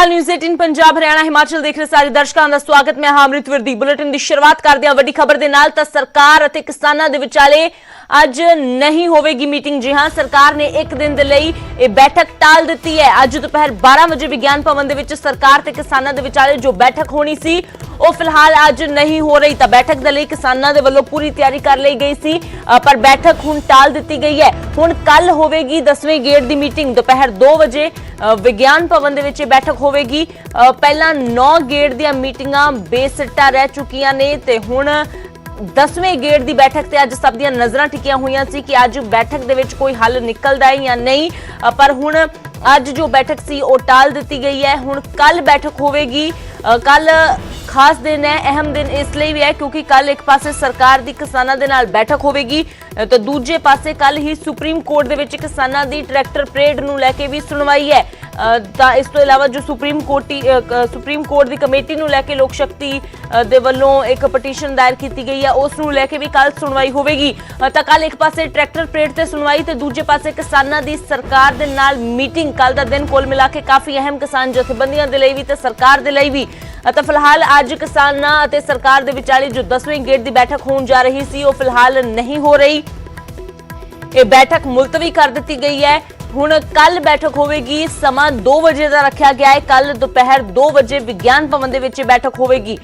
ਅਕਾਲ। News 18 Punjab Haryana Himachal ਦੇਖ ਰਹੇ ਸਾਰੇ ਦਰਸ਼ਕਾਂ ਦਾ ਸਵਾਗਤ। ਮੈਂ ਹਾਂ ਅਮ੍ਰਿਤਵਰ ਦੀ। ਬੁਲੇਟਿਨ ਦੀ ਸ਼ੁਰੂਆਤ ਕਰਦੇ ਹਾਂ ਵੱਡੀ ਖਬਰ ਦੇ ਨਾਲ। ਤਾਂ ਸਰਕਾਰ ਅਤੇ ਕਿਸਾਨਾਂ ਦੇ ਵਿਚਾਲੇ ਅੱਜ ਨਹੀਂ ਹੋਵੇਗੀ ਮੀਟਿੰਗ। ਜੀ ਹਾਂ, ਸਰਕਾਰ ਨੇ ਇੱਕ ਦਿਨ ਦੇ ਲਈ ਇਹ ਬੈਠਕ ਟਾਲ ਦਿੱਤੀ ਹੈ। ਅੱਜ ਦੁਪਹਿਰ 12 ਵਜੇ ਵਿਗਿਆਨ ਭਵਨ ਦੇ ਵਿੱਚ ਸਰਕਾਰ ਤੇ ਕਿਸਾਨਾਂ ਦੇ ਵਿਚਾਲੇ ਜੋ ਬੈਠਕ ਹੋਣੀ ਸੀ ਉਹ ਫਿਲਹਾਲ ਅੱਜ ਨਹੀਂ ਹੋ ਰਹੀ। ਤਾਂ ਬੈਠਕ ਦੇ ਲਈ ਕਿਸਾਨਾਂ ਦੇ ਵੱਲੋਂ ਪੂਰੀ ਤਿਆਰੀ ਕਰ ਲਈ ਗਈ ਸੀ, ਪਰ ਬੈਠਕ ਹੁਣ ਟਾਲ ਦਿੱਤੀ ਗਈ ਹੈ। ਹੁਣ ਕੱਲ ਹੋਵੇਗੀ 10ਵੇਂ ਗੇੜ ਦੀ ਮੀਟਿੰਗ। ਦੁਪਹਿਰ 2 ਵਜੇ ਵਿਗਿਆਨ ਭਵਨ ਦੇ ਵਿੱਚ ਬੈਠਕ ਹੋਵੇਗੀ। ਪਹਿਲਾਂ 9 ਗੇੜ ਦੀਆਂ ਮੀਟਿੰਗਾਂ ਬੇਸਿੱਟਾ ਰਹਿ ਚੁੱਕੀਆਂ ਨੇ ਤੇ ਹੁਣ 10ਵੇਂ ਗੇੜ ਦੀ ਬੈਠਕ ਤੇ ਅੱਜ ਸਭ ਦੀਆਂ ਨਜ਼ਰਾਂ ਟਿਕੀਆਂ ਹੋਈਆਂ ਸੀ ਕਿ ਅੱਜ ਬੈਠਕ ਦੇ ਵਿੱਚ ਕੋਈ ਹੱਲ ਨਿਕਲਦਾ ਹੈ ਜਾਂ ਨਹੀਂ, ਪਰ ਹੁਣ ਅੱਜ ਜੋ ਬੈਠਕ ਸੀ ਉਹ ਟਾਲ ਦਿੱਤੀ ਗਈ ਹੈ। ਹੁਣ ਕੱਲ ਬੈਠਕ ਹੋਵੇਗੀ। ਕੱਲ ਖਾਸ ਦਿਨ ਹੈ, ਅਹਿਮ ਦਿਨ ਇਸ ਲਈ ਵੀ ਹੈ ਕਿਉਂਕਿ ਕੱਲ ਇੱਕ ਪਾਸੇ ਸਰਕਾਰ ਦੀ ਕਿਸਾਨਾਂ ਦੇ ਨਾਲ ਬੈਠਕ ਹੋਵੇਗੀ ਤਾਂ ਦੂਜੇ ਪਾਸੇ ਕੱਲ ਹੀ ਸੁਪਰੀਮ ਕੋਰਟ ਦੇ ਵਿੱਚ ਕਿਸਾਨਾਂ ਦੀ ਟਰੈਕਟਰ ਪਰੇਡ ਨੂੰ ਲੈ ਕੇ ਵੀ ਸੁਣਵਾਈ ਹੈ। ਤਾਂ ਇਸ ਤੋਂ ਇਲਾਵਾ ਜੋ ਸੁਪਰੀਮ ਕੋਰਟ ਦੀ ਕਮੇਟੀ ਨੂੰ ਲੈ ਕੇ ਲੋਕ ਸ਼ਕਤੀ ਦੇ ਵੱਲੋਂ ਇੱਕ ਪਟੀਸ਼ਨ ਦਾਇਰ ਕੀਤੀ ਗਈ ਹੈ, ਉਸ ਨੂੰ ਲੈ ਕੇ ਵੀ ਕੱਲ ਸੁਣਵਾਈ ਹੋਵੇਗੀ। ਤਾਂ ਕੱਲ ਇੱਕ ਪਾਸੇ ਟਰੈਕਟਰ ਪਰੇਡ ਤੇ ਸੁਣਵਾਈ ਤੇ ਦੂਜੇ ਪਾਸੇ ਕਿਸਾਨਾਂ ਦੀ ਸਰਕਾਰ ਦੇ ਨਾਲ ਮੀਟਿੰਗ। ਕੱਲ ਦਾ ਦਿਨ ਕੁੱਲ ਮਿਲਾ ਕੇ ਕਾਫੀ ਅਹਿਮ ਕਿਸਾਨ ਜਥੇਬੰਦੀਆਂ ਦੇ ਲਈ ਵੀ ਤੇ ਸਰਕਾਰ ਦੇ ਲਈ ਵੀ। ਤਾਂ ਫਿਲਹਾਲ ਅੱਜ ਕਿਸਾਨਾਂ ਅਤੇ ਸਰਕਾਰ ਦੇ ਵਿਚਾਲੇ ਜੋ 10ਵੇਂ ਗੇੜ ਦੀ ਬੈਠਕ ਹੋਣ ਜਾ ਰਹੀ ਸੀ ਉਹ ਫਿਲਹਾਲ ਨਹੀਂ ਹੋ ਰਹੀ। ਇਹ ਬੈਠਕ ਮੁਲਤਵੀ ਕਰ ਦਿੱਤੀ ਗਈ ਹੈ। ਹੁਣ ਕੱਲ ਬੈਠਕ ਹੋਵੇਗੀ। ਸਮਾਂ 2 ਵਜੇ ਦਾ ਰੱਖਿਆ ਗਿਆ ਹੈ। ਕੱਲ ਦੁਪਹਿਰ 2 ਵਜੇ ਵਿਗਿਆਨ ਭਵਨ ਦੇ ਵਿੱਚ ਬੈਠਕ ਹੋਵੇਗੀ।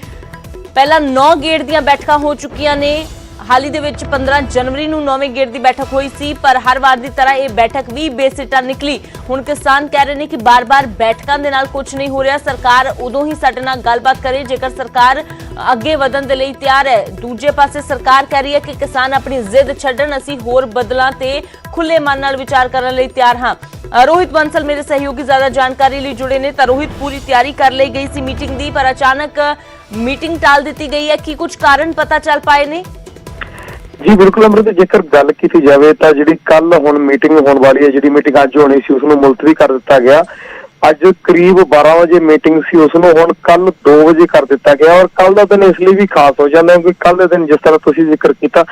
ਪਹਿਲਾਂ 9 ਗੇੜ ਦੀਆਂ ਬੈਠਕਾਂ ਹੋ ਚੁੱਕੀਆਂ ਨੇ। ਹਾਲ ਹੀ ਦੇ ਵਿੱਚ 15 ਜਨਵਰੀ ਨੂੰ 9ਵੇਂ ਗੇੜ ਦੀ ਬੈਠਕ ਹੋਈ ਸੀ, ਪਰ ਹਰ ਵਾਰ ਦੀ ਤਰ੍ਹਾਂ ਇਹ ਬੈਠਕ ਵੀ ਬੇਸਿੱਟਾ ਨਿਕਲੀ। ਹੁਣ ਕਿਸਾਨ ਕਹਿ ਰਹੇ ਨੇ ਕਿ ਬਾਰ-ਬਾਰ ਬੈਠਕਾਂ ਦੇ ਨਾਲ ਕੁਝ ਨਹੀਂ ਹੋ ਰਿਹਾ। ਸਰਕਾਰ ਉਦੋਂ ਹੀ ਸਾਡੇ ਨਾਲ ਗੱਲਬਾਤ ਕਰੇ ਜੇਕਰ ਸਰਕਾਰ ਅੱਗੇ ਵਧਣ ਦੇ ਲਈ ਤਿਆਰ ਹੈ। ਦੂਜੇ ਪਾਸੇ ਸਰਕਾਰ ਕਹਿ ਰਹੀ ਹੈ ਕਿ ਕਿਸਾਨ ਆਪਣੀ ਜ਼ਿੱਦ ਛੱਡਣ, ਅਸੀਂ ਹੋਰ ਬਦਲਾਂ ਤੇ ਖੁੱਲੇ ਮਨ ਨਾਲ ਵਿਚਾਰ ਕਰਨ ਲਈ ਤਿਆਰ ਹਾਂ। ਰੋਹਿਤ ਬੰਸਲ ਮੇਰੇ ਸਹਿਯੋਗੀ ਜ਼ਿਆਦਾ ਜਾਣਕਾਰੀ ਲਈ ਜੁੜੇ ਨੇ। ਤਾਂ ਰੋਹਿਤ, ਪੂਰੀ ਤਿਆਰੀ ਕਰ ਲਈ ਗਈ ਸੀ ਮੀਟਿੰਗ ਦੀ, ਪਰ ਅਚਾਨਕ ਮੀਟਿੰਗ ਟਾਲ ਦਿੱਤੀ ਗਈ ਹੈ। ਕੀ ਕੁਝ ਕਾਰਨ ਪਤਾ ਚੱਲ ਪਾਏ ਨੇ? जी बिल्कुल अमृत, जेकर गल की जाए तो जी कल हुण मीटिंग होने वाली है, जी मीटिंग अज होनी सी उसनूं मुलतवी कर दिता गया। अज करीब 12 वजे मीटिंग सी, उसनूं हुण कल 2 वजे कर दिता गया। और कल का दिन इसलिए भी खास हो जाता है क्योंकि कल के दिन जिस तरह तुसीं जिक्र किया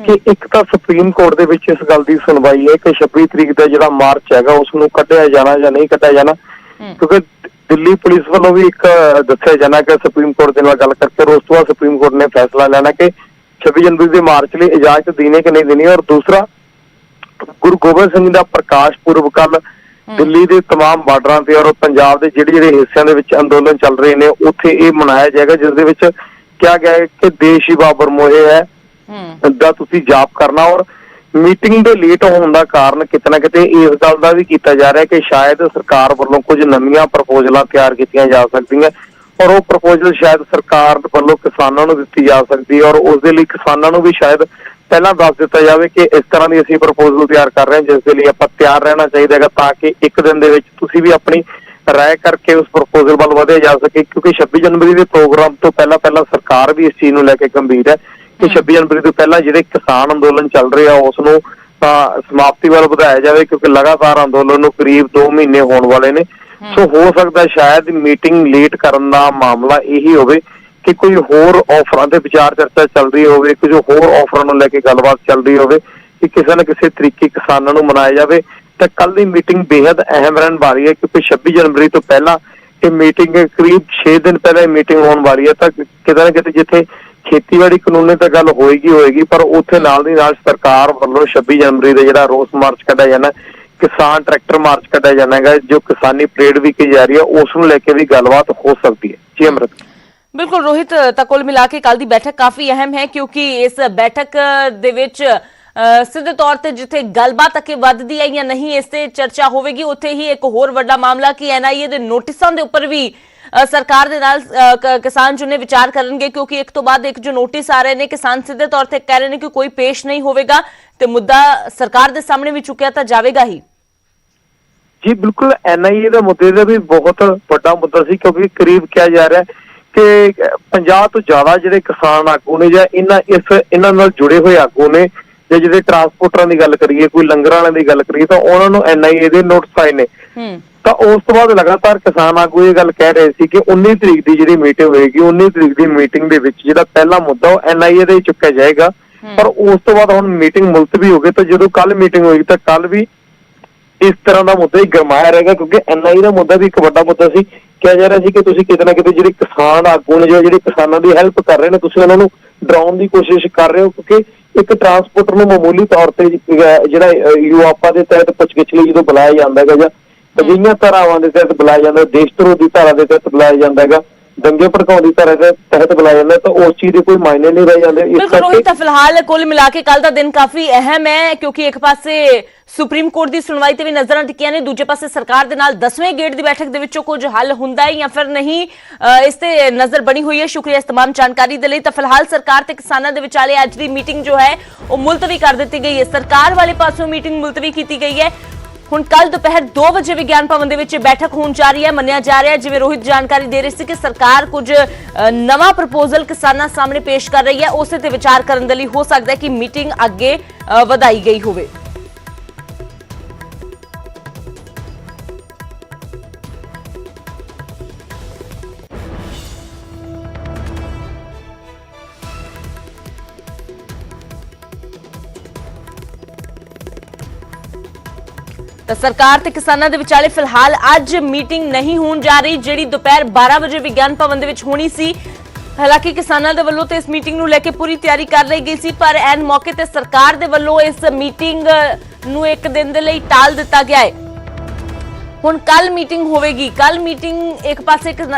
कि एक तो सुप्रीम कोर्ट दे विच इस गल की सुनवाई है कि 26 तरीक का जिहड़ा मार्च हैगा उसनूं कढिया जाना या नहीं कढिया जाना, क्योंकि दिल्ली पुलिस वालों भी एक दस्सिया जाना कि सुप्रीम कोर्ट दे नाल गल करके उस तो बाद सुप्रीम कोर्ट ने फैसला लेना कि 26 जनवरी के मार्च लिए इजाजत देने कि नहीं देनी। और दूसरा, गुरु गोबिंद सिंह का प्रकाश पुरब कल दिल्ली के तमाम बार्डर से और पंजाब के ਜਿਹੜੇ हिस्सों के अंदोलन चल रहे हैं उत्थे ये मनाया जाएगा, जिस दे विच किया गया है कि देश ही बाबर मोहे है दा तुसीं जाप करना। और मीटिंग के लेट होने का कारण किते ना किते इस गल का भी किया जा रहा है कि शायद सरकार वालों कुछ नवीं प्रपोजल तैयार की जा सकती और वो प्रपोजल शायद सरकार वालों किसानों को दी जा सकती है। और उस दे लई किसानों को भी शायद पहला दस दिता जाए कि इस तरह की असीं प्रपोजल तैयार कर रहे हैं, जिसके लिए आपां तैयार रहना चाहिए ताकि एक दिन दे विच तुसीं भी अपनी राय करके उस प्रपोजल वाल वधे जा सके। क्योंकि 26 जनवरी के प्रोग्राम तो पहला सरकार भी इस चीज़ को लैके गंभीर है कि 26 जनवरी तो पहला जिहड़े किसान अंदोलन चल रहे हैं उसनूं समाप्ति वाल वधाया जाए, क्योंकि लगातार अंदोलन नूं करीब 2 महीने होने वाले ने। सो हो सकता है शायद मीटिंग लेट करने का मामला यही होवे कि कोई होर ऑफरां ते विचार चर्चा चल रही होवे, कुछ होर ऑफरां नूं लैके गलबात चल रही होवे कि किसी न किसी तरीके किसानों नूं मनाया जाए। तो कल की मीटिंग बेहद अहम रहने वाली है क्योंकि 26 जनवरी तो पहला ये मीटिंग करीब 6 दिन पहले मीटिंग होने वाली है। तो किते ना किते जिथे खेतीबाड़ी कानून तो गल होएगी पर उत्थे नाल दी नाल सरकार वालों 26 जनवरी का जिहड़ा रोस मार्च कढिया जाना, किसान ट्रैक्टर मार्च कढिया जाना है, जो किसानी परेड भी की जा रही है उसनूं लेके भी गलबात हो सकती है। जी अमृत। बिल्कुल रोहित, तो कुल मिला के कल की बैठक काफी अहम है क्योंकि इस बैठक दे विच सिद्धे तौर पर जिथे गलबात अगे वधदी है या नहीं इस ते चर्चा होगी। उत्थे ही एक होर वड्डा मामला कि NIA दे नोटिसां दे उपर भी सरकार दे नाल किसान जो ने विचार करनगे, क्योंकि एक तो बाद एक जो नोटिस आ रहे हैं किसान सीधे तौर पर कह रहे हैं कि कोई पेश नहीं होगा तो मुद्दा सरकार दे सामने भी चुकिया तो जाएगा ही। जी बिल्कुल, NIA का मुद्दे का भी बहुत बड़ा मुद्दा सी क्योंकि करीब किया जा रहा है कि 50 तो ज्यादा जिहड़े किसान आगू ने या इन्हां नाल जुड़े हुए आगू ने जे जिहड़े ट्रांसपोर्टरां दी गल करिए, कोई लंगर वालियां दी गल करिए तो उन्हां नूं NIA दे नोटिस आए ने। तो उस तो बाद लगातार किसान आगू ये गल कह रहे थे कि 19 तरीक की जिहड़ी मीटिंग होएगी 19 तरीक की मीटिंग दे विच जिहड़ा पहला मुद्दा वो NIA दे चुक्या जाएगा। पर उस तो बाद हुण मीटिंग मुलतवी हो गई। तो जो कल मीटिंग होगी तो कल भी ਇਸ ਤਰ੍ਹਾਂ ਦਾ ਮੁੱਦਾ ਹੀ ਗਰਮਾਇਆ ਰਹੇਗਾ, ਕਿਉਂਕਿ NIA ਦਾ ਮੁੱਦਾ ਵੀ ਇੱਕ ਵੱਡਾ ਮੁੱਦਾ ਸੀ। ਕਿਹਾ ਜਾ ਰਿਹਾ ਸੀ ਕਿ ਤੁਸੀਂ ਕਿਤੇ ਨਾ ਕਿਤੇ ਜਿਹੜੇ ਕਿਸਾਨ ਆਗੂ ਨੇ, ਜਿਹੜੇ ਕਿਸਾਨਾਂ ਦੀ ਹੈਲਪ ਕਰ ਰਹੇ ਨੇ, ਤੁਸੀਂ ਉਹਨਾਂ ਨੂੰ ਡਰਾਉਣ ਦੀ ਕੋਸ਼ਿਸ਼ ਕਰ ਰਹੇ ਹੋ, ਕਿਉਂਕਿ ਇੱਕ ਟਰਾਂਸਪੋਰਟਰ ਨੂੰ ਮਾਮੂਲੀ ਤੌਰ ਤੇ ਜਿਹੜਾ ਯੂਆਪਾ ਦੇ ਤਹਿਤ ਪੁੱਛਗਿੱਛ ਲਈ ਜਦੋਂ ਬੁਲਾਇਆ ਜਾਂਦਾ ਹੈਗਾ ਜਾਂ ਅਜਿਹੀਆਂ ਧਾਰਾਵਾਂ ਦੇ ਤਹਿਤ ਬੁਲਾਇਆ ਜਾਂਦਾ, ਦੇਸ਼ ਧਰੋਹ ਦੀ ਧਾਰਾ ਦੇ ਤਹਿਤ ਬੁਲਾਇਆ ਜਾਂਦਾ ਹੈਗਾ, ਦੰਗੇ ਭੜਕਾਉਣ ਦੀ ਧਾਰਾ ਦੇ ਤਹਿਤ ਬੁਲਾਇਆ ਜਾਂਦਾ, ਤਾਂ ਉਸ ਚੀਜ਼ ਦੇ ਕੋਈ ਮਾਇਨੇ ਨਹੀਂ ਰਹਿ ਜਾਂਦੇ। ਇਸ ਬਿਲਕੁਲ ਰੋਹਿਤ, ਫਿਲਹਾਲ ਕੁੱਲ ਮਿਲਾ ਕੇ ਕੱਲ ਦਾ ਦਿਨ ਕਾਫੀ ਅਹਿਮ ਹੈ, ਕਿਉਂਕਿ ਇੱਕ ਪਾਸੇ ਸੁਪਰੀਮ ਕੋਰਟ ਦੀ ਸੁਣਵਾਈ ਤੇ ਵੀ ਨਜ਼ਰਾਂ ਟਿਕੀਆਂ ਨੇ, ਦੂਜੇ ਪਾਸੇ ਸਰਕਾਰ ਦੇ ਨਾਲ 10ਵੇਂ ਗੇੜ ਦੀ ਬੈਠਕ ਦੇ ਵਿੱਚੋਂ ਕੁਝ ਹੱਲ ਹੁੰਦਾ ਹੈ ਜਾਂ ਫਿਰ ਨਹੀਂ, ਇਸ ਤੇ ਨਜ਼ਰ ਬਣੀ ਹੋਈ ਹੈ। ਸ਼ੁਕਰੀਆ ਇਸ तमाम ਜਾਣਕਾਰੀ ਦੇ ਲਈ। ਤਾਂ ਫਿਲਹਾਲ ਸਰਕਾਰ ਤੇ ਕਿਸਾਨਾਂ ਦੇ ਵਿਚਾਲੇ ਅੱਜ ਦੀ ਮੀਟਿੰਗ ਜੋ ਹੈ ਉਹ ਮੁਲਤਵੀ ਕਰ ਦਿੱਤੀ ਗਈ ਹੈ। ਸਰਕਾਰ ਵਾਲੇ ਪਾਸੋਂ ਮੀਟਿੰਗ ਮੁਲਤਵੀ ਕੀਤੀ ਗਈ ਹੈ। ਹੁਣ ਕੱਲ ਦੁਪਹਿਰ 2 ਵਜੇ ਵਿਗਿਆਨ ਭਵਨ ਦੇ ਵਿੱਚ ਬੈਠਕ ਹੋਣ ਜਾ ਰਹੀ ਹੈ। ਮੰਨਿਆ ਜਾ ਰਿਹਾ, ਜਿਵੇਂ ਰੋਹਿਤ ਜਾਣਕਾਰੀ ਦੇ ਰਹੀ ਸੀ, ਕਿ ਸਰਕਾਰ ਕੁਝ ਨਵਾਂ ਪ੍ਰਪੋਜ਼ਲ ਕਿਸਾਨਾਂ ਸਾਹਮਣੇ ਪੇਸ਼ ਕਰ ਰਹੀ ਹੈ, ਉਸੇ ਤੇ ਵਿਚਾਰ ਕਰਨ ਦੇ ਲਈ ਹੋ ਸਕਦਾ ਹੈ ਕਿ ਮੀਟਿੰਗ ਅੱਗੇ ਵਧਾਈ ਗਈ ਹੋਵੇ। ਤਾਂ ਸਰਕਾਰ ਤੇ ਕਿਸਾਨਾਂ ਦੇ ਵਿਚਾਲੇ ਫਿਲਹਾਲ ਅੱਜ ਮੀਟਿੰਗ ਨਹੀਂ ਹੋਣ ਜਾ ਰਹੀ, ਜਿਹੜੀ ਦੁਪਹਿਰ 12 ਵਜੇ ਵਿਗਿਆਨ ਭਵਨ ਦੇ ਵਿੱਚ ਹੋਣੀ ਸੀ। ਹਾਲਾਂਕਿ ਕਿਸਾਨਾਂ ਦੇ ਵੱਲੋਂ ਤੇ ਇਸ ਮੀਟਿੰਗ ਨੂੰ ਲੈ ਕੇ ਪੂਰੀ ਤਿਆਰੀ ਕਰ ਲਈ ਗਈ ਸੀ, ਪਰ ਐਨ ਮੌਕੇ ਤੇ ਸਰਕਾਰ ਦੇ ਵੱਲੋਂ ਇਸ ਮੀਟਿੰਗ ਨੂੰ ਇੱਕ ਦਿਨ ਦੇ ਲਈ ਟਾਲ ਦਿੱਤਾ ਗਿਆ ਹੈ। ਹੁਣ ਕੱਲ ਮੀਟਿੰਗ ਹੋਵੇਗੀ। ਕੱਲ ਮੀਟਿੰਗ ਇੱਕ ਪਾਸੇ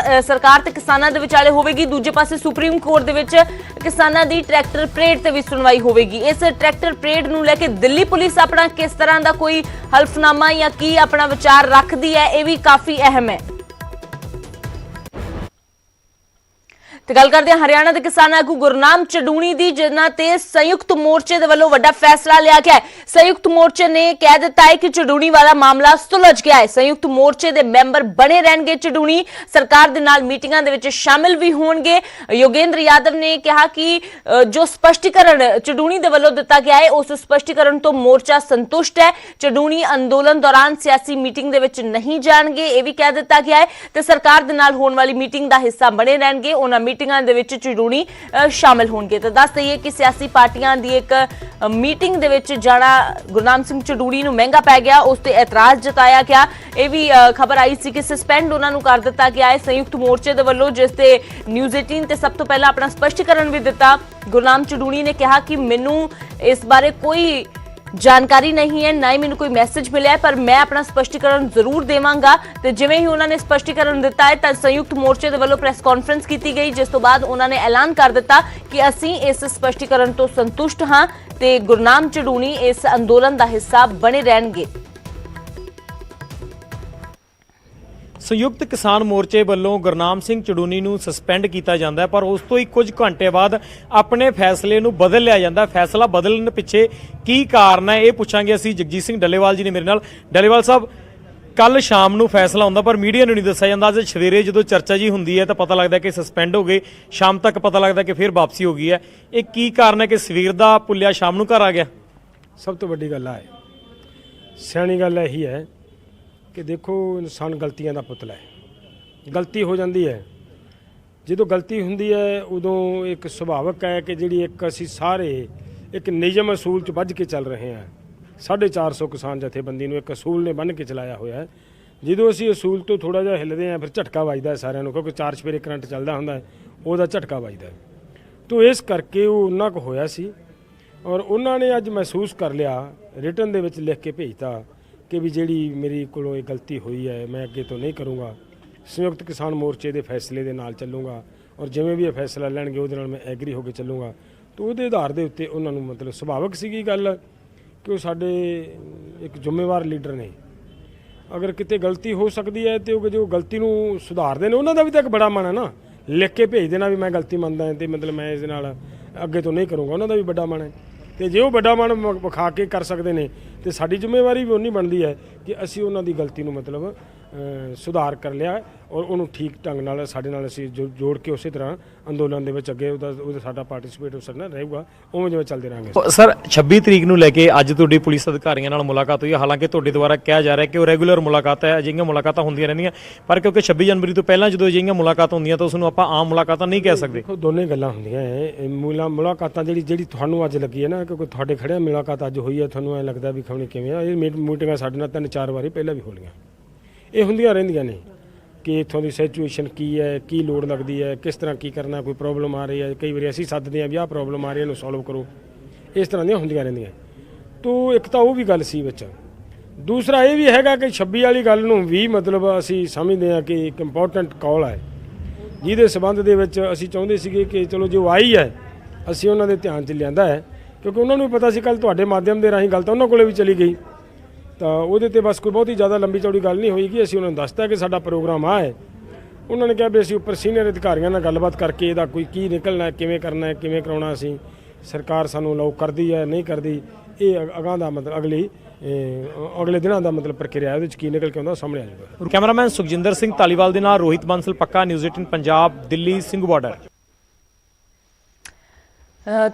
ਸਰਕਾਰ ਤੇ ਕਿਸਾਨਾਂ ਦੇ ਵਿਚਾਲੇ ਹੋਵੇਗੀ, ਦੂਜੇ ਪਾਸੇ ਸੁਪਰੀਮ ਕੋਰਟ ਦੇ ਵਿੱਚ ਕਿਸਾਨਾਂ ਦੀ ਟਰੈਕਟਰ ਪਰੇਡ ਤੇ ਵੀ ਸੁਣਵਾਈ ਹੋਵੇਗੀ। ਇਸ ਟਰੈਕਟਰ ਪਰੇਡ ਨੂੰ ਲੈ ਕੇ ਦਿੱਲੀ ਪੁਲਿਸ ਆਪਣਾ ਕਿਸ ਤਰ੍ਹਾਂ ਦਾ ਕੋਈ ਹਲਫਨਾਮਾ ਜਾਂ ਕੀ ਆਪਣਾ ਵਿਚਾਰ ਰੱਖਦੀ ਹੈ, ਇਹ ਵੀ ਕਾਫੀ ਅਹਿਮ ਹੈ। ਤੇ ਗੱਲ ਕਰਦੇ ਹਾਂ ਹਰਿਆਣਾ ਦੇ ਕਿਸਾਨ ਆਗੂ ਗੁਰਨਾਮ ਚਡੂਣੀ ਦੀ, ਜਿਨ੍ਹਾਂ ਤੇ ਸੰਯੁਕਤ ਮੋਰਚੇ ਦੇ ਵੱਲੋਂ ਵੱਡਾ ਫੈਸਲਾ ਲਿਆ ਗਿਆ ਹੈ। ਸੰਯੁਕਤ ਮੋਰਚੇ ਨੇ ਕਹਿ ਦਿੱਤਾ ਹੈ ਕਿ ਚਡੂਣੀ ਵਾਲਾ ਮਾਮਲਾ ਸੁਲਝ ਗਿਆ ਹੈ। ਸੰਯੁਕਤ ਮੋਰਚੇ ਦੇ ਮੈਂਬਰ ਬਣੇ ਰਹਿਣਗੇ ਚਡੂਣੀ, ਸਰਕਾਰ ਦੇ ਨਾਲ ਮੀਟਿੰਗਾਂ ਦੇ ਵਿੱਚ ਸ਼ਾਮਿਲ ਵੀ ਹੋਣਗੇ। ਯੋਗੇਂਦਰ ਯਾਦਵ ਨੇ ਕਿਹਾ ਕਿ ਜੋ ਸਪਸ਼ਟੀਕਰਨ ਚਡੂਣੀ ਦੇ ਵੱਲੋਂ ਦਿੱਤਾ ਗਿਆ ਹੈ, ਉਸ ਸਪਸ਼ਟੀਕਰਨ ਤੋਂ ਮੋਰਚਾ ਸੰਤੁਸ਼ਟ ਹੈ। ਚਡੂਣੀ ਅੰਦੋਲਨ ਦੌਰਾਨ ਸਿਆਸੀ ਮੀਟਿੰਗ ਦੇ ਵਿੱਚ ਨਹੀਂ ਜਾਣਗੇ, ਇਹ ਵੀ ਕਹਿ ਦਿੱਤਾ ਗਿਆ ਹੈ, ਤੇ ਸਰਕਾਰ ਦੇ ਨਾਲ ਹੋਣ ਵਾਲੀ ਮੀਟਿੰਗ ਦਾ ਹਿੱਸਾ ਬਣੇ ਰਹਿਣਗੇ। ਉਹਨਾਂ ਮੀਟਿੰਗਾਂ ਦੇ ਵਿੱਚ ਚਡੂਣੀ ਸ਼ਾਮਿਲ ਹੋਣਗੇ। ਤਾਂ ਦੱਸ ਦਈਏ ਕਿ ਸਿਆਸੀ ਪਾਰਟੀਆਂ ਦੀ ਇੱਕ ਮੀਟਿੰਗ ਦੇ ਵਿੱਚ ਜਾਣਾ ਗੁਰਨਾਮ ਸਿੰਘ ਚਡੂਣੀ ਨੂੰ ਮਹਿੰਗਾ ਪੈ ਗਿਆ, ਉਸ ਤੇ ਇਤਰਾਜ਼ ਜਤਾਇਆ ਗਿਆ। ਇਹ ਵੀ ਖਬਰ ਆਈ ਸੀ ਕਿ ਸਸਪੈਂਡ ਉਹਨਾਂ ਨੂੰ ਕਰ ਦਿੱਤਾ ਗਿਆ ਹੈ ਸੰਯੁਕਤ ਮੋਰਚੇ ਦੇ ਵੱਲੋਂ, ਜਿਸ ਤੇ ਨਿਊਜ਼ 18 ਤੇ ਸਭ ਤੋਂ ਪਹਿਲਾਂ ਆਪਣਾ ਸਪਸ਼ਟੀਕਰਨ ਵੀ ਦਿੱਤਾ। ਗੁਰਨਾਮ ਚਡੂਣੀ ਨੇ ਕਿਹਾ ਕਿ ਮੈਨੂੰ ਇਸ ਬਾਰੇ ਕੋਈ ਜਾਣਕਾਰੀ ਨਹੀਂ ਹੈ, ਨਾ ਹੀ ਮੈਨੂੰ ਕੋਈ ਮੈਸੇਜ ਮਿਲਿਆ ਹੈ, ਪਰ ਮੈਂ ਆਪਣਾ ਸਪਸ਼ਟੀਕਰਨ ਜ਼ਰੂਰ ਦੇਵਾਂਗਾ। ਤੇ ਜਿਵੇਂ ਹੀ ਉਹਨਾਂ ਨੇ ਸਪਸ਼ਟੀਕਰਨ ਦਿੱਤਾ ਹੈ ਤਾਂ ਸੰਯੁਕਤ ਮੋਰਚੇ ਦੇ ਵੱਲੋਂ ਪ੍ਰੈਸ ਕਾਨਫਰੰਸ ਕੀਤੀ ਗਈ, ਜਿਸ ਤੋਂ ਬਾਅਦ ਉਹਨਾਂ ਨੇ ਐਲਾਨ ਕਰ ਦਿੱਤਾ ਕਿ ਅਸੀਂ ਇਸ ਸਪਸ਼ਟੀਕਰਨ ਤੋਂ ਸੰਤੁਸ਼ਟ ਹਾਂ ਤੇ ਗੁਰਨਾਮ ਚਡੂਣੀ ਇਸ ਅੰਦੋਲਨ ਦਾ ਹਿੱਸਾ ਬਣੇ ਰਹਿਣਗੇ। ਸੰਯੁਕਤ ਕਿਸਾਨ ਮੋਰਚੇ ਵੱਲੋਂ ਗੁਰਨਾਮ ਸਿੰਘ ਚਡੂਣੀ ਨੂੰ ਸਸਪੈਂਡ ਕੀਤਾ ਜਾਂਦਾ ਹੈ, ਪਰ ਉਸ ਤੋਂ ਹੀ ਕੁਝ ਘੰਟੇ ਬਾਅਦ ਆਪਣੇ ਫੈਸਲੇ ਨੂੰ ਬਦਲ ਲਿਆ ਜਾਂਦਾ। ਫੈਸਲਾ ਬਦਲਣ ਪਿੱਛੇ ਕੀ ਕਾਰਨ ਹੈ, ਇਹ ਪੁੱਛਾਂਗੇ ਅਸੀਂ। ਜਗਜੀਤ ਸਿੰਘ ਡੱਲੇਵਾਲ ਜੀ ਨੇ ਮੇਰੇ ਨਾਲ। ਡੱਲੇਵਾਲ ਸਾਹਿਬ, ਕੱਲ ਸ਼ਾਮ ਨੂੰ ਫੈਸਲਾ ਹੁੰਦਾ ਪਰ ਮੀਡੀਆ ਨੂੰ ਨਹੀਂ ਦੱਸਿਆ ਜਾਂਦਾ। ਅੱਜ ਸਵੇਰੇ ਜਦੋਂ ਚਰਚਾ ਜੀ ਹੁੰਦੀ ਹੈ ਤਾਂ ਪਤਾ ਲੱਗਦਾ ਕਿ ਸਸਪੈਂਡ ਹੋ ਗਏ, ਸ਼ਾਮ ਤੱਕ ਪਤਾ ਲੱਗਦਾ ਕਿ ਫਿਰ ਵਾਪਸੀ ਹੋ ਗਈ ਹੈ। ਇਹ ਕੀ ਕਾਰਨ ਹੈ ਕਿ ਸਵੇਰ ਦਾ ਪੁੱਲਿਆ ਸ਼ਾਮ ਨੂੰ ਘਰ ਆ ਗਿਆ? ਸਭ ਤੋਂ ਵੱਡੀ ਗੱਲ ਹੈ, ਸਿਆਣੀ ਗੱਲ ਇਹੀ ਹੈ ਕਿ ਦੇਖੋ, ਇਨਸਾਨ ਗਲਤੀਆਂ ਦਾ ਪੁਤਲਾ ਹੈ। ਗਲਤੀ ਹੋ ਜਾਂਦੀ ਹੈ। ਜਦੋਂ ਗਲਤੀ ਹੁੰਦੀ ਹੈ ਉਦੋਂ ਇੱਕ ਸੁਭਾਵਿਕ ਹੈ ਕਿ ਜਿਹੜੀ ਇੱਕ ਅਸੀਂ ਸਾਰੇ ਇੱਕ ਨਿਯਮ ਅਸੂਲ 'ਚ ਵੱਝ ਕੇ ਚੱਲ ਰਹੇ ਹਾਂ। 450 ਕਿਸਾਨ ਜਥੇਬੰਦੀ ਨੂੰ ਇੱਕ ਅਸੂਲ ਨੇ ਬੰਨ੍ਹ ਕੇ ਚਲਾਇਆ ਹੋਇਆ ਹੈ। ਜਦੋਂ ਅਸੀਂ ਅਸੂਲ ਤੋਂ ਥੋੜ੍ਹਾ ਜਿਹਾ ਹਿੱਲਦੇ ਹਾਂ ਫਿਰ ਝਟਕਾ ਵੱਜਦਾ ਸਾਰਿਆਂ ਨੂੰ, ਕਿਉਂਕਿ 4 ਚੁਫੇਰੇ ਕਰੰਟ ਚੱਲਦਾ ਹੁੰਦਾ ਹੈ, ਉਹਦਾ ਝਟਕਾ ਵੱਜਦਾ। ਤੋ ਇਸ ਕਰਕੇ ਉਹ ਉਹਨਾਂ ਕੁ ਹੋਇਆ ਸੀ ਔਰ ਉਹਨਾਂ ਨੇ ਅੱਜ ਮਹਿਸੂਸ ਕਰ ਲਿਆ, ਰਿਟਨ ਦੇ ਵਿੱਚ ਲਿਖ ਕੇ ਭੇਜਤਾ ਕਿ ਵੀ ਜਿਹੜੀ ਮੇਰੀ ਕੋਲੋਂ ਇਹ ਗਲਤੀ ਹੋਈ ਹੈ ਮੈਂ ਅੱਗੇ ਤੋਂ ਨਹੀਂ ਕਰੂੰਗਾ, ਸੰਯੁਕਤ ਕਿਸਾਨ ਮੋਰਚੇ ਦੇ ਫੈਸਲੇ ਦੇ ਨਾਲ ਚੱਲੂੰਗਾ ਔਰ ਜਿਵੇਂ ਵੀ ਇਹ ਫੈਸਲਾ ਲੈਣਗੇ ਉਹਦੇ ਨਾਲ ਮੈਂ ਐਗਰੀ ਹੋ ਕੇ ਚੱਲੂੰਗਾ। ਤਾਂ ਉਹਦੇ ਆਧਾਰ ਦੇ ਉੱਤੇ ਉਹਨਾਂ ਨੂੰ ਮਤਲਬ ਸੁਭਾਵਿਕ ਸੀਗੀ ਗੱਲ ਕਿ ਉਹ ਸਾਡੇ ਇੱਕ ਜ਼ਿੰਮੇਵਾਰ ਲੀਡਰ ਨੇ। ਅਗਰ ਕਿਤੇ ਗਲਤੀ ਹੋ ਸਕਦੀ ਹੈ ਤੇ ਉਹ ਜੋ ਗਲਤੀ ਨੂੰ ਸੁਧਾਰਦੇ ਨੇ ਉਹਨਾਂ ਦਾ ਵੀ ਤਾਂ ਇੱਕ ਬੜਾ ਮਨ ਹੈ ਨਾ, ਲਿਖ ਕੇ ਭੇਜ ਦੇਣਾ ਵੀ ਮੈਂ ਗਲਤੀ ਮੰਨਦਾ ਤੇ ਮਤਲਬ ਮੈਂ ਇਸ ਨਾਲ ਅੱਗੇ ਤੋਂ ਨਹੀਂ ਕਰੂੰਗਾ, ਉਹਨਾਂ ਦਾ ਵੀ ਵੱਡਾ ਮਨ ਹੈ। ਤੇ ਜੇ ਉਹ ਵੱਡਾ ਮਨ ਵਿਖਾ ਕੇ ਕਰ ਸਕਦੇ ਨੇ ਤੇ ਸਾਡੀ ਜ਼ਿੰਮੇਵਾਰੀ ਵੀ ਉਨੀ ਬਣਦੀ ਹੈ ਕਿ ਅਸੀਂ ਉਹਨਾਂ ਦੀ ਗਲਤੀ ਨੂੰ ਮਤਲਬ ਸੁਧਾਰ ਕਰ ਲਿਆ ਔਰ ਉਹਨੂੰ ਠੀਕ ਢੰਗ ਨਾਲ ਸਾਡੇ ਨਾਲ ਅਸੀਂ ਜੋੜ ਕੇ ਉਸੇ ਤਰ੍ਹਾਂ ਅੰਦੋਲਨ ਦੇ ਵਿੱਚ ਅੱਗੇ ਉਹਦਾ ਸਾਡਾ ਪਾਰਟਿਸਿਪੇਟ ਉਸ ਨਾਲ ਰਹੇਗਾ, ਉਵੇਂ ਜਿਵੇਂ ਚੱਲਦੇ ਰਹਾਂਗੇ। ਸਰ 26 ਤਰੀਕ ਨੂੰ ਲੈ ਕੇ ਅੱਜ ਤੁਹਾਡੀ ਪੁਲਿਸ ਅਧਿਕਾਰੀਆਂ ਨਾਲ ਮੁਲਾਕਾਤ ਹੋਈ ਹੈ। ਹਾਲਾਂਕਿ ਤੁਹਾਡੇ ਦੁਆਰਾ ਕਿਹਾ ਜਾ ਰਿਹਾ ਕਿ ਉਹ ਰੈਗੂਲਰ ਮੁਲਾਕਾਤ ਹੈ, ਅਜਿਹੀਆਂ ਮੁਲਾਕਾਤਾਂ ਹੁੰਦੀਆਂ ਰਹਿੰਦੀਆਂ, ਪਰ ਕਿਉਂਕਿ 26 ਜਨਵਰੀ ਤੋਂ ਪਹਿਲਾਂ ਜਦੋਂ ਅਜਿਹੀਆਂ ਮੁਲਾਕਾਤਾਂ ਹੁੰਦੀਆਂ ਤਾਂ ਉਸ ਨੂੰ ਆਪਾਂ ਆਮ ਮੁਲਾਕਾਤਾਂ ਨਹੀਂ ਕਹਿ ਸਕਦੇ। ਦੇਖੋ ਦੋਨੇ ਗੱਲਾਂ ਹੁੰਦੀਆਂ ਹੈ। ਮੁਲਾਕਾਤਾਂ ਜਿਹੜੀ ਤੁਹਾਨੂੰ ਅੱਜ ਲੱਗੀ ਹੈ ਨਾ, ਕਿਉਂਕਿ ਤੁਹਾਡੇ ਖੜਿਆ ਮੁਲਾਕਾਤ ਅੱਜ ਹੋਈ ਹੈ, ਤੁਹਾਨੂੰ ਐਂ ਲੱਗਦਾ ਵੀ ਖਵਣੀ ਕਿਵੇਂ ਆ। ਇਹ ਮੀਟਿੰਗਾਂ ਸਾਡੇ ਨਾਲ 3-4 ਵਾਰੀ ਪਹਿਲਾਂ ਵੀ ਹੋ ਲਈਆਂ, ਇਹ ਹੁੰਦੀਆਂ ਰਹਿੰਦੀਆਂ ਨੇ ਕਿ ਇੱਥੋਂ ਦੀ ਸਿਚੁਏਸ਼ਨ ਕੀ ਹੈ, ਕੀ ਲੋੜ ਲੱਗਦੀ ਹੈ, ਕਿਸ ਤਰ੍ਹਾਂ ਕੀ ਕਰਨਾ, ਕੋਈ ਪ੍ਰੋਬਲਮ ਆ ਰਹੀ ਹੈ, ਕਈ ਵਾਰੀ ਅਸੀਂ ਸੱਦਦੇ ਹਾਂ ਵੀ ਆਹ ਪ੍ਰੋਬਲਮ ਆ ਰਹੀ ਹੈ, ਇਹਨੂੰ ਸੋਲਵ ਕਰੋ, ਇਸ ਤਰ੍ਹਾਂ ਦੀਆਂ ਹੁੰਦੀਆਂ ਰਹਿੰਦੀਆਂ। ਤੋ ਇੱਕ ਤਾਂ ਉਹ ਵੀ ਗੱਲ ਸੀ ਵਿੱਚ, ਦੂਸਰਾ ਇਹ ਵੀ ਹੈਗਾ ਕਿ 26 ਵਾਲੀ ਗੱਲ ਨੂੰ ਵੀ ਮਤਲਬ ਅਸੀਂ ਸਮਝਦੇ ਹਾਂ ਕਿ ਇੱਕ ਇੰਪੋਰਟੈਂਟ ਕਾਲ ਹੈ, ਜਿਹਦੇ ਸਬੰਧ ਦੇ ਵਿੱਚ ਅਸੀਂ ਚਾਹੁੰਦੇ ਸੀਗੇ ਕਿ ਚਲੋ ਜੋ ਆਈ ਹੈ ਅਸੀਂ ਉਹਨਾਂ ਦੇ ਧਿਆਨ 'ਚ ਲਿਆਂਦਾ ਹੈ, ਕਿਉਂਕਿ ਉਹਨਾਂ ਨੂੰ ਵੀ ਪਤਾ ਸੀ ਕੱਲ ਤੁਹਾਡੇ ਮਾਧਿਅਮ ਦੇ ਰਾਹੀਂ ਗੱਲ ਤਾਂ ਉਹਨਾਂ ਕੋਲੇ ਵੀ ਚਲੀ ਗਈ, ਤਾਂ ਉਹਦੇ ਤੇ ਬਸ ਕੋਈ ਬਹੁਤੀ ਜ਼ਿਆਦਾ ਲੰਬੀ ਚੌੜੀ ਗੱਲ ਨਹੀਂ ਹੋਏਗੀ। ਅਸੀਂ ਉਹਨਾਂ ਨੂੰ ਦੱਸਤਾ ਕਿ ਸਾਡਾ ਪ੍ਰੋਗਰਾਮ ਆ ਹੈ, ਉਹਨਾਂ ਨੇ ਕਿਹਾ ਵੀ ਅਸੀਂ ਉੱਪਰ ਸੀਨੀਅਰ ਅਧਿਕਾਰੀਆਂ ਨਾਲ ਗੱਲਬਾਤ ਕਰਕੇ ਇਹਦਾ ਕੋਈ ਕੀ ਨਿਕਲਣਾ, ਕਿਵੇਂ ਕਰਨਾ ਹੈ, ਕਿਵੇਂ ਕਰਾਉਣਾ, ਅਸੀਂ ਸਰਕਾਰ ਸਾਨੂੰ ਅਲਾਉ ਕਰਦੀ ਹੈ ਨਹੀਂ ਕਰਦੀ, ਇਹ ਅਗਾਂਹ ਦਾ ਮਤਲਬ ਅਗਲੇ ਦਿਨਾਂ ਦਾ ਮਤਲਬ ਪ੍ਰਕਿਰਿਆ ਉਹਦੇ 'ਚ ਕੀ ਨਿਕਲ ਕੇ ਆਉਂਦਾ ਸਾਹਮਣੇ ਆ ਜਾਊਗਾ। ਕੈਮਰਾਮੈਨ ਸੁਖਜਿੰਦਰ ਸਿੰਘ ਧਾਲੀਵਾਲ ਦੇ ਨਾਲ ਰੋਹਿਤ ਬਾਂਸਲ, ਪੱਕਾ ਨਿਊਜ਼ 18 ਪੰਜਾਬ, ਦਿੱਲੀ, ਸਿੰਘੂ ਬਾਰਡਰ।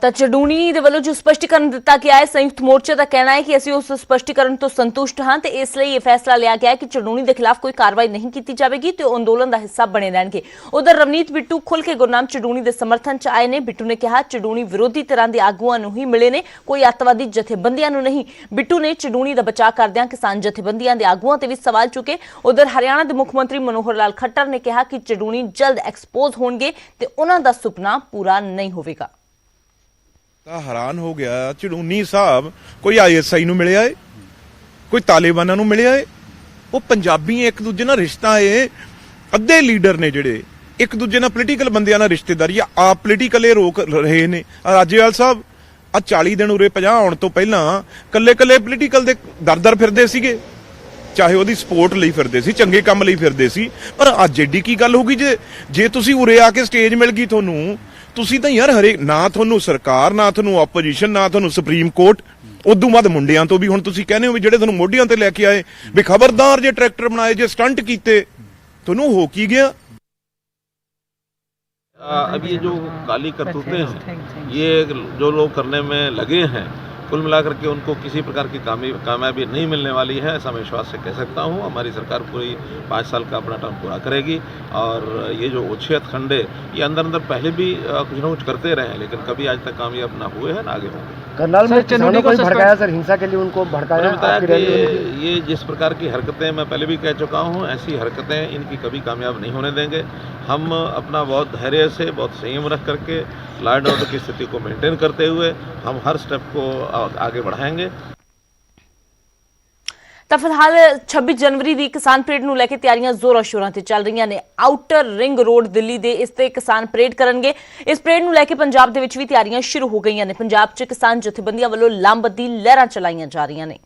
ਤਾਂ ਚੜੂਣੀ ਦੇ ਵੱਲੋਂ ਜੋ ਸਪਸ਼ਟੀਕਰਨ ਦਿੱਤਾ ਗਿਆ ਹੈ, ਸੰਯੁਕਤ ਮੋਰਚੇ ਦਾ ਕਹਿਣਾ ਹੈ ਕਿ ਅਸੀਂ ਉਸ ਸਪਸ਼ਟੀਕਰਨ ਤੋਂ ਸੰਤੁਸ਼ਟ ਹਾਂ ਤੇ ਇਸ ਲਈ ਇਹ ਫੈਸਲਾ ਲਿਆ ਗਿਆ ਹੈ ਕਿ ਚੜੂਣੀ ਦੇ ਖਿਲਾਫ ਕੋਈ ਕਾਰਵਾਈ ਨਹੀਂ ਕੀਤੀ ਜਾਵੇਗੀ ਤੇ ਉਹ ਅੰਦੋਲਨ ਦਾ ਹਿੱਸਾ ਬਣੇ ਰਹਿਣਗੇ। ਉਧਰ ਰਵਨੀਤ ਬਿੱਟੂ ਖੁੱਲ ਕੇ ਗੁਰਨਾਮ ਚੜੂਣੀ ਦੇ ਸਮਰਥਨ 'ਚ ਆਏ ਨੇ। ਬਿੱਟੂ ਨੇ ਕਿਹਾ ਚੜੂਣੀ ਵਿਰੋਧੀ ਧਿਰਾਂ ਦੇ ਆਗੂਆਂ ਨੂੰ ਹੀ ਮਿਲੇ ਨੇ, ਕੋਈ ਅੱਤਵਾਦੀ ਜਥੇਬੰਦੀਆਂ ਨੂੰ ਨਹੀਂ। ਬਿੱਟੂ ਨੇ ਚੜੂਣੀ ਦਾ ਬਚਾਅ ਕਰਦਿਆਂ ਕਿਸਾਨ ਜਥੇਬੰਦੀਆਂ ਦੇ ਆਗੂਆਂ ਤੇ ਵੀ ਸਵਾਲ ਚੁੱਕੇ। ਉਧਰ ਹਰਿਆਣਾ ਦੇ ਮੁੱਖ ਮੰਤਰੀ ਮਨੋਹਰ ਲਾਲ ਖੱਟਰ ਨੇ ਕਿਹਾ ਕਿ ਚੜੂਣੀ ਜਲਦ ਐਕਸਪੋਜ਼ ਹੋਣਗੇ ਤੇ ਉਹਨਾਂ ਦਾ ਸੁਪਨਾ ਪੂਰਾ ਨਹੀਂ ਹੋਵੇਗਾ। ਤਾਂ ਹੈਰਾਨ ਹੋ ਗਿਆ, ਚੜੂਨੀ ਸਾਹਿਬ ਕੋਈ ISI ਨੂੰ ਮਿਲਿਆ ਏ, ਕੋਈ ਤਾਲਿਬਾਨਾਂ ਨੂੰ ਮਿਲਿਆ ਏ, ਉਹ ਪੰਜਾਬੀ ਇੱਕ ਦੂਜੇ ਨਾਲ ਰਿਸ਼ਤਾ ਏ। ਅੱਧੇ ਲੀਡਰ ਨੇ ਜਿਹੜੇ ਇੱਕ ਦੂਜੇ ਨਾਲ ਪੋਲੀਟੀਕਲ ਬੰਦਿਆਂ ਨਾਲ ਰਿਸ਼ਤੇਦਾਰੀ ਆ, ਆਪ ਪੋਲੀਟੀਕਲ ਇਹ ਰੋਕ ਰਹੇ ਨੇ। ਰਾਜੇਵਾਲ ਸਾਹਿਬ ਆ 40 ਦਿਨ ਉਰੇ 50 ਆਉਣ ਤੋਂ ਪਹਿਲਾਂ ਕੱਲੇ ਪੋਲੀਟੀਕਲ ਦੇ ਦਰ ਫਿਰਦੇ ਸੀਗੇ, ਚਾਹੇ ਉਹਦੀ ਸਪੋਰਟ ਲਈ ਫਿਰਦੇ ਸੀ, ਚੰਗੇ ਕੰਮ ਲਈ ਫਿਰਦੇ ਸੀ, ਪਰ ਅੱਜ ਏਡੀ ਕੀ ਗੱਲ ਹੋ ਗਈ ਜੇ ਤੁਸੀਂ ਉਰੇ ਆ ਕੇ ਸਟੇਜ ਮਿਲ ਗਈ ਤੁਹਾਨੂੰ, ਤੁਸੀਂ ਤਾਂ ਯਾਰ ਹਰੇਕ ਨਾ ਤੁਹਾਨੂੰ ਸਰਕਾਰ, ਨਾ ਤੁਹਾਨੂੰ ਆਪੋਜੀਸ਼ਨ, ਨਾ ਤੁਹਾਨੂੰ ਸੁਪਰੀਮ ਕੋਰਟ, ਉਦੋਂ ਬਾਅਦ ਮੁੰਡਿਆਂ ਤੋਂ ਵੀ ਹੁਣ ਤੁਸੀਂ ਕਹਿੰਦੇ ਹੋ ਵੀ ਜਿਹੜੇ ਤੁਹਾਨੂੰ ਮੋਢਿਆਂ ਤੇ ਲੈ ਕੇ ਆਏ ਵੀ ਖਬਰਦਾਰ ਜੇ ਟਰੈਕਟਰ ਬਣਾਏ, ਜੇ ਸਟੰਟ ਕੀਤੇ, ਤੁਹਾਨੂੰ ਹੋ ਕੀ ਗਿਆ? अब ये जो काली करतूतें हैं, ये जो लोग करने में लगे हैं, कुल मिलाकर के उनको किसी प्रकार की कामयाबी नहीं मिलने वाली है, ऐसा मैं विश्वास से कह सकता हूँ। हमारी सरकार पूरी 5 साल का अपना टर्म पूरा करेगी और ये जो उच्छेद खंडे ये अंदर पहले भी कुछ ना कुछ करते रहे हैं, लेकिन कभी आज तक कामयाब ना हुए हैं, ना आगे होंगे। करनाल में किसानों को भड़काया सर, हिंसा के लिए उनको भड़काया। बताया कि ये जिस प्रकार की हरकतें मैं पहले भी कह चुका हूँ, ऐसी हरकतें इनकी कभी कामयाब नहीं होने देंगे। हम अपना बहुत धैर्य से, बहुत संयम रख करके लॉ एंड ऑर्डर की स्थिति को मेंटेन करते हुए हम हर स्टेप को आगे बढ़ाएंगे। ਤਾਂ ਫਿਲਹਾਲ 26 ਜਨਵਰੀ ਦੀ ਕਿਸਾਨ ਪਰੇਡ ਨੂੰ ਲੈ ਕੇ ਤਿਆਰੀਆਂ ਜ਼ੋਰਾਂ ਸ਼ੋਰਾਂ ਤੇ ਚੱਲ ਰਹੀਆਂ ਨੇ। ਆਊਟਰ ਰਿੰਗ ਰੋਡ ਦਿੱਲੀ ਦੇ ਇਸ ਤੇ ਕਿਸਾਨ ਪਰੇਡ ਕਰਨਗੇ। ਇਸ ਪਰੇਡ ਨੂੰ ਲੈ ਕੇ ਪੰਜਾਬ ਦੇ ਵਿੱਚ ਵੀ ਤਿਆਰੀਆਂ ਸ਼ੁਰੂ ਹੋ ਗਈਆਂ ਨੇ। ਪੰਜਾਬ 'ਚ ਕਿਸਾਨ ਜਥੇਬੰਦੀਆਂ ਵੱਲੋਂ ਲਾਮਬੰਦੀ ਲਹਿਰਾਂ ਚਲਾਈਆਂ ਜਾ ਰਹੀਆਂ ਨੇ।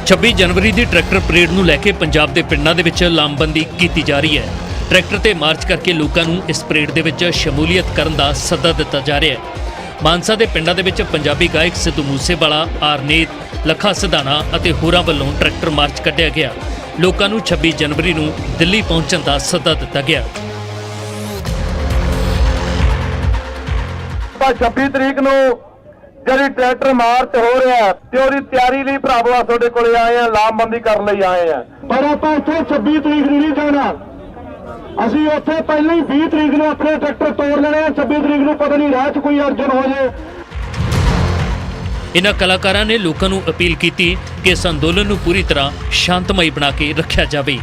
26 ਜਨਵਰੀ ਦੀ ਟਰੈਕਟਰ ਪਰੇਡ ਨੂੰ ਲੈ ਕੇ ਪੰਜਾਬ ਦੇ ਪਿੰਡਾਂ ਦੇ ਵਿੱਚ ਲਾਮਬੰਦੀ ਕੀਤੀ ਜਾ ਰਹੀ ਹੈ। ਟਰੈਕਟਰ ਤੇ ਮਾਰਚ ਕਰਕੇ ਲੋਕਾਂ ਨੂੰ ਇਸ ਪਰੇਡ ਦੇ ਵਿੱਚ ਸ਼ਮੂਲੀਅਤ ਕਰਨ ਦਾ ਸੱਦਾ ਦਿੱਤਾ ਜਾ ਰਿਹਾ ਹੈ। ਮਾਨਸਾ ਦੇ ਪਿੰਡਾਂ ਦੇ ਵਿੱਚ ਪੰਜਾਬੀ ਗਾਇਕ ਸਿੱਧੂ ਮੂਸੇਵਾਲਾ, ਆਰਨੇਤ, ਲੱਖਾ ਸਿਧਾਣਾ ਅਤੇ ਹੋਰਾਂ ਵੱਲੋਂ ਟਰੈਕਟਰ ਮਾਰਚ ਕੱਢਿਆ ਗਿਆ। ਲੋਕਾਂ ਨੂੰ 26 ਜਨਵਰੀ ਨੂੰ ਦਿੱਲੀ ਪਹੁੰਚਣ ਦਾ ਸੱਦਾ ਦਿੱਤਾ ਗਿਆ। 26 ਤਰੀਕ ਨੂੰ ਜਿਹੜੀ ਟਰੈਕਟਰ ਮਾਰਚ ਹੋ ਰਿਹਾ ਤੇ ਉਹਦੀ ਤਿਆਰੀ ਲਈ ਭਰਾਵੋ ਆ ਤੁਹਾਡੇ ਕੋਲੇ ਆਏ ਆ, ਲਾਮਬੰਦੀ ਕਰਨ ਲਈ ਆਏ ਆ। ਪਰ ਆਪਾਂ ਉੱਥੇ 26 ਤਰੀਕ ਨੂੰ ਨਹੀਂ ਜਾਣਾ, ਅਸੀਂ ਉੱਥੇ ਪਹਿਲਾਂ ਹੀ 20 ਤਰੀਕ ਨੂੰ ਆਪਣੇ ਟਰੈਕਟਰ ਤੋੜ ਲੈਣੇ ਆ। 26 ਤਰੀਕ ਨੂੰ ਪਤਾ ਨਹੀਂ ਰਾਹ 'ਚ ਕੋਈ ਅਰਜਨ ਹੋ ਜਾਏ। ਇਨ੍ਹਾਂ ਕਲਾਕਾਰਾਂ ਨੇ ਲੋਕਾਂ ਨੂੰ ਅਪੀਲ ਕੀਤੀ ਕਿ ਇਸ ਅੰਦੋਲਨ ਨੂੰ ਪੂਰੀ ਤਰ੍ਹਾਂ ਸ਼ਾਂਤਮਈ ਬਣਾ ਕੇ ਰੱਖਿਆ ਜਾਵੇ।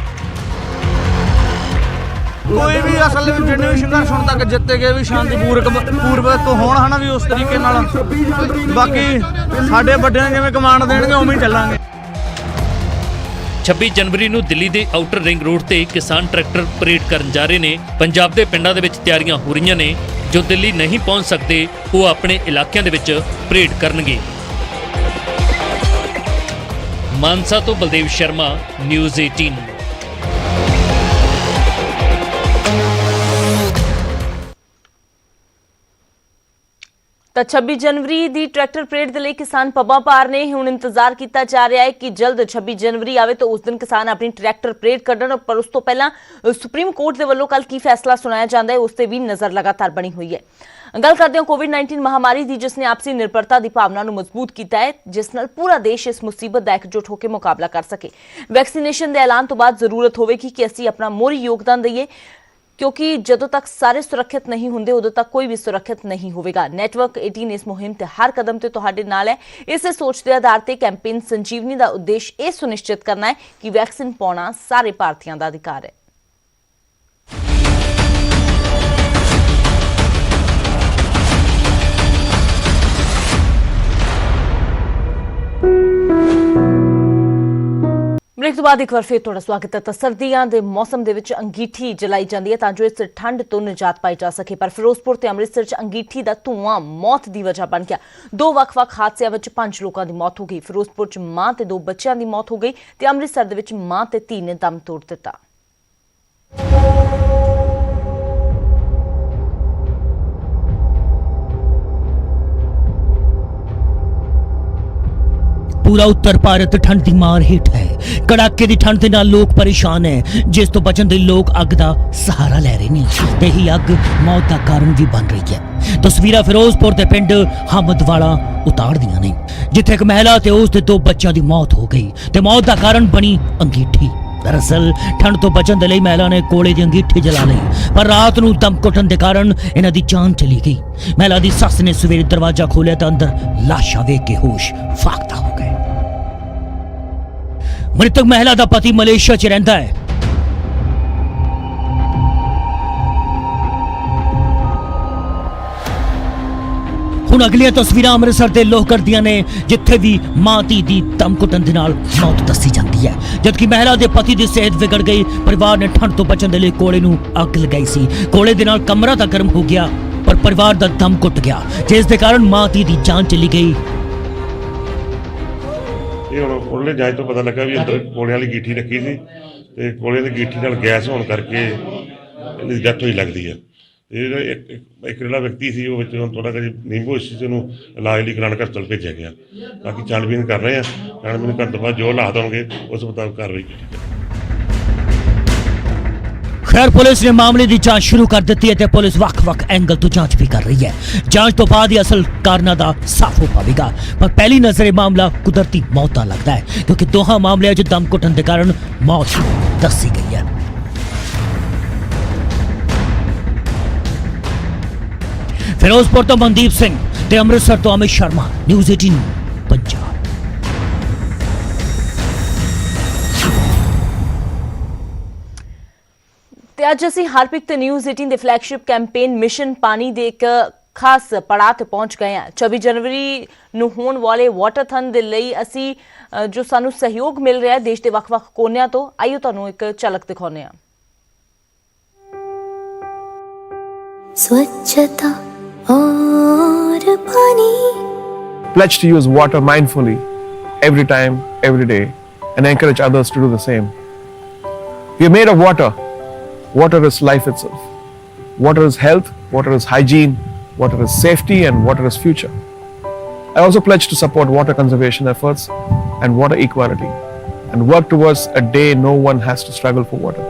ਕੋਈ ਵੀ ਅਸਲ ਵਿੱਚ ਜਿੰਨੇ ਵੀ ਸੰਘਰਸ਼ ਹੁਣ ਤੱਕ ਜਿੱਤੇ ਗਏ ਵੀ ਸ਼ਾਂਤੀਪੂਰਵਕ ਤੋਂ ਹੋਣ, ਹਨਾ ਵੀ ਉਸ ਤਰੀਕੇ ਨਾਲ। ਬਾਕੀ ਸਾਡੇ ਵੱਡਿਆਂ ਜਿਵੇਂ ਕਮਾਂਡ ਦੇਣਗੇ ਉਵੇਂ ਹੀ ਚੱਲਾਂਗੇ। 26 ਜਨਵਰੀ ਨੂੰ ਦਿੱਲੀ ਦੇ ਆਊਟਰ ਰਿੰਗ ਰੋਡ ਤੇ ਕਿਸਾਨ ਟਰੈਕਟਰ ਪਰੇਡ ਕਰਨ ਜਾ ਰਹੇ ਨੇ। ਪੰਜਾਬ ਦੇ ਪਿੰਡਾਂ ਦੇ ਵਿੱਚ ਤਿਆਰੀਆਂ ਹੋ ਰਹੀਆਂ ਨੇ। ਜੋ ਦਿੱਲੀ ਨਹੀਂ ਪਹੁੰਚ ਸਕਦੇ ਉਹ ਆਪਣੇ ਇਲਾਕਿਆਂ ਦੇ ਵਿੱਚ ਪਰੇਡ ਕਰਨਗੇ। ਮਾਨਸਾ ਤੋਂ ਬਲਦੇਵ ਸ਼ਰਮਾ, ਨਿਊਜ਼ 18। ਤਾਂ 26 ਜਨਵਰੀ ਦੀ ਟਰੈਕਟਰ ਪਰੇਡ ਦੇ ਲਈ ਕਿਸਾਨ ਪੱਬਾਂ ਭਾਰ ਨੇ। ਹੁਣ ਇੰਤਜ਼ਾਰ ਕੀਤਾ ਜਾ ਰਿਹਾ ਹੈ ਕਿ ਜਲਦ 26 ਜਨਵਰੀ ਆਵੇ ਤਾਂ ਉਸ ਦਿਨ ਕਿਸਾਨ ਆਪਣੀ ਟਰੈਕਟਰ ਪਰੇਡ ਕੱਢਣ। ਪਰ ਉਸ ਤੋਂ ਪਹਿਲਾਂ ਸੁਪਰੀਮ ਕੋਰਟ ਦੇ ਵੱਲੋਂ ਕੱਲ ਕੀ ਫੈਸਲਾ ਸੁਣਾਇਆ ਜਾਂਦਾ ਹੈ ਉਸ ਤੇ ਵੀ ਨਜ਼ਰ ਲਗਾਤਾਰ ਬਣੀ ਹੋਈ ਹੈ। ਗੱਲ ਕਰਦੇ ਹਾਂ ਕੋਵਿਡ-19 ਮਹਾਮਾਰੀ ਦੀ, ਜਿਸ ਨੇ ਆਪਸੀ ਨਿਰਭਰਤਾ ਦੀ ਭਾਵਨਾ ਨੂੰ ਮਜ਼ਬੂਤ ਕੀਤਾ ਹੈ, ਜਿਸ ਨਾਲ ਪੂਰਾ ਦੇਸ਼ ਇਸ ਮੁਸੀਬਤ ਦਾ ਇਕਜੁੱਟ ਹੋ ਕੇ ਮੁਕਾਬਲਾ ਕਰ ਸਕੇ। ਵੈਕਸੀਨੇਸ਼ਨ ਦੇ ਐਲਾਨ ਤੋਂ ਬਾਅਦ ਜ਼ਰੂਰਤ ਹੋਵੇਗੀ ਕਿ ਅਸੀਂ ਆਪਣਾ ਮੋਹਰੀ ਯੋਗਦਾਨ ਦਈਏ, ਕਿਉਂਕਿ ਜਦੋਂ ਤੱਕ ਸਾਰੇ ਸੁਰੱਖਿਅਤ ਨਹੀਂ ਹੁੰਦੇ ਉਦੋਂ ਤੱਕ ਕੋਈ ਵੀ ਸੁਰੱਖਿਅਤ ਨਹੀਂ ਹੋਵੇਗਾ। ਨੈਟਵਰਕ 18 ਇਸ ਮੁਹਿੰਮ ਤੇ ਹਰ ਕਦਮ ਤੇ ਤੁਹਾਡੇ ਨਾਲ ਹੈ। ਇਸੇ ਸੋਚ ਦੇ ਆਧਾਰ ਤੇ ਕੈਂਪੇਨ ਸੰਜੀਵਨੀ ਦਾ ਉਦੇਸ਼ ਇਹ ਸੁਨਿਸ਼ਚਿਤ ਕਰਨਾ ਹੈ ਕਿ ਵੈਕਸੀਨ ਪਾਉਣਾ ਸਾਰੇ ਭਾਰਤੀਆਂ ਦਾ ਅਧਿਕਾਰ ਹੈ। ब्रेक तो बाद एक बार फिर थोड़ा स्वागत है। सर्दियों के मौसम दे विच अंगीठी जलाई जाती है तां जो इस ठंड तो निजात पाई जा सके, पर फिरोजपुर ते अमृतसर च अंगीठी का धुआं मौत की वजह बन गया। दो ਵੱਖ-ਵੱਖ हादसों में 5 लोगों की मौत हो गई। फिरोजपुर च मां ते 2 बच्चों की मौत हो गई ते अमृतसर दे विच मां ते धी ने दम तोड़ दिता। पूरा उत्तर भारत ठंड की मार हेठ है। कड़ाके की ठंड के नाल लोग परेशान है, जिस तो बचन दे लोग अग का सहारा ले रहे हैं ते ही अग मौत का कारण भी बन रही है। तस्वीरां फिरोजपुर के पिंड हामदवाला उतार दियां ने, जिथे एक महिला ते उसके 2 बच्चों की मौत हो गई ते मौत का कारण बनी अंगीठी। दरअसल ठंड तो बचन के लिए महिला ने कोले की अंगीठी जला ली, पर रात को दम घुटन के कारण इन्हां दी जान चली गई। महिला की सस ने सवेरे दरवाजा खोलिया तो अंदर लाशा वेख के होश फाकता हो गए। मृतक महिला का पति मलेशिया च रहिंदा है। हुण अगलियां तस्वीरां अमृतसर के लोहगढ़ दियां ने, जिथे भी मां धी दी दम घुटन दे नाल मौत दसी जाती है, जबकि महिला के पति की सेहत बिगड़ गई। परिवार ने ठंड तो बचन के लिए कोले नूं अग लगाई सी। कोले दे नाल कमरा तां गर्म हो गया, पर परिवार का दम घुट गया, जिस दे कारण मां धी दी जान चली गई। ਉਹਨੇ ਜਾਂਚ ਤੋਂ ਪਤਾ ਲੱਗਾ ਵੀ ਅੰਦਰ ਕੋਲੇ ਵਾਲੀ ਗੀਠੀ ਰੱਖੀ ਸੀ ਤੇ ਕੋਲੇ ਦੀ ਗੀਠੀ ਨਾਲ ਗੈਸ ਹੋਣ ਕਰਕੇ ਇਹਦੀ ਡੈਥ ਹੋਈ ਲੱਗਦੀ ਹੈ। ਤੇ ਇੱਕ ਜਿਹੜਾ ਵਿਅਕਤੀ ਸੀ ਉਹ ਵਿੱਚੋਂ ਥੋੜਾ ਜਿਹਾ ਨਿੰਬੂ ਸੀ, ਉਹਨੂੰ ਇਲਾਜ ਲਈ ਕਰਾਣ ਹਸਪਤਾਲ ਭੇਜਿਆ ਗਿਆ। ਬਾਕੀ ਛਾਣਬੀਨ ਕਰ ਰਹੇ ਆ, ਛਾਣਬੀਨ ਕਰਨ ਤੋਂ ਬਾਅਦ ਜੋ ਹਾਲਾਤ ਹੋਣਗੇ ਉਸ ਮੁਤਾਬਕ ਕਾਰਵਾਈ ਕੀਤੀ ਜਾਵੇਗੀ। खैर पुलिस ने मामले की जांच शुरू कर दी है। पुलिस ਵੱਖ-ਵੱਖ एंगल तो जांच भी कर रही है। जांच तो बाद ही असल कारणों का साफ हो पाएगा, पर पहली नजर मामला कुदरती मौत का लगता है, क्योंकि दोहां मामले च दम घुटन के कारण मौत दसी गई है। फिरोजपुर तो मनदीप सिंह ते अमृतसर तो अमित शर्मा, न्यूज़ 18 पंजाब। ਤੇ ਅੱਜ ਅਸੀਂ ਹਰਪਿਕ ਤੇ ਨਿਊਜ਼ 18 ਦੇ ਫਲੈਗਸ਼ਿਪ ਕੈਂਪੇਨ ਮਿਸ਼ਨ ਪਾਣੀ ਦੇ ਇੱਕ ਖਾਸ ਪੜਾਅ ਤੇ ਪਹੁੰਚ ਗਏ ਹਾਂ। 24 ਜਨਵਰੀ ਨੂੰ ਹੋਣ ਵਾਲੇ ਵਾਟਰਥਨ ਦੇ ਲਈ ਅਸੀਂ ਜੋ ਸਾਨੂੰ ਸਹਿਯੋਗ ਮਿਲ ਰਿਹਾ ਹੈ ਦੇਸ਼ ਦੇ ਵੱਖ-ਵੱਖ ਕੋਨਿਆਂ ਤੋਂ, ਆਈਓ ਤੁਹਾਨੂੰ ਇੱਕ ਝਲਕ ਦਿਖਾਉਂਦੇ ਹਾਂ। स्वच्छता और पानी। Pledge to use water mindfully every time, every day, and encourage others to do the same. We are made of water. Water is life itself. Water is health, water is hygiene, water is safety, and water is future. I also pledge to support water conservation efforts and water equality and work towards a day no one has to struggle for water.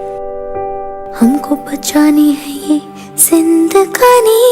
हमको बचानी है ये जिंदगानी।